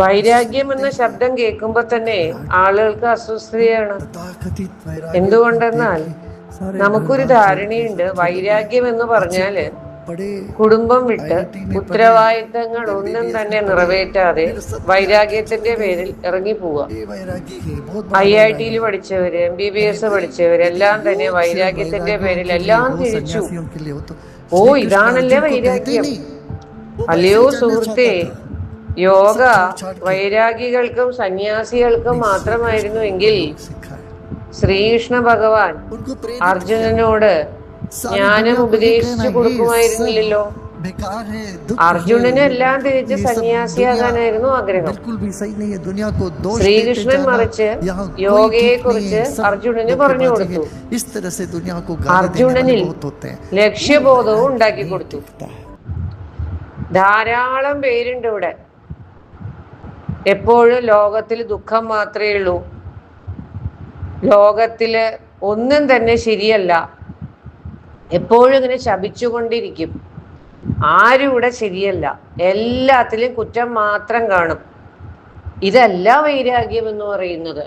വൈരാഗ്യം എന്ന ശബ്ദം കേൾക്കുമ്പോൾ തന്നെ ആളുകൾക്ക് അസ്വസ്ഥതയാണ്. എന്തുകൊണ്ടെന്നാൽ നമുക്കൊരു ധാരണയുണ്ട്, വൈരാഗ്യം എന്ന് പറഞ്ഞാല് കുടുംബം വിട്ട് ഉത്തരവാദിത്തങ്ങൾ ഒന്നും തന്നെ നിറവേറ്റാതെ വൈരാഗ്യത്തിന്റെ പേരിൽ ഇറങ്ങി പോവുക. IIT പഠിച്ചവര്, MBBS പഠിച്ചവരെല്ലാം തന്നെ വൈരാഗ്യത്തിന്റെ പേരിൽ എല്ലാം തിരിച്ചു. ഓ, ഇതാണല്ലേ വൈരാഗ്യം. അല്ലയോ സുഹൃത്തേ, യോഗ വൈരാഗികൾക്കും സന്യാസികൾക്കും മാത്രമായിരുന്നു എങ്കിൽ ശ്രീകൃഷ്ണ ഭഗവാൻ അർജുനനോട് ജ്ഞാനം ഉപദേശിച്ചു കൊടുക്കുമായിരുന്നില്ലല്ലോ. അർജുനന് എല്ലാം തിരിച്ച് സന്യാസിയാകാനായിരുന്നു ആഗ്രഹം. ശ്രീകൃഷ്ണൻ മറിച്ച് യോഗയെ കുറിച്ച് അർജുനന് പറഞ്ഞു കൊടുത്തു. അർജുനനിൽ ലക്ഷ്യബോധവും ഉണ്ടാക്കി കൊടുത്തു. ധാരാളം പേരുണ്ട് ഇവിടെ. എപ്പോഴും ലോകത്തിൽ ദുഃഖം മാത്രമേ ഉള്ളൂ, ലോകത്തില് ഒന്നും തന്നെ ശരിയല്ല, എപ്പോഴും ഇങ്ങനെ ശപിച്ചുകൊണ്ടിരിക്കും. ആരും ഇവിടെ ശരിയല്ല, എല്ലാത്തിലും കുറ്റം മാത്രം കാണും. ഇതല്ല വൈരാഗ്യം എന്ന് പറയുന്നത്.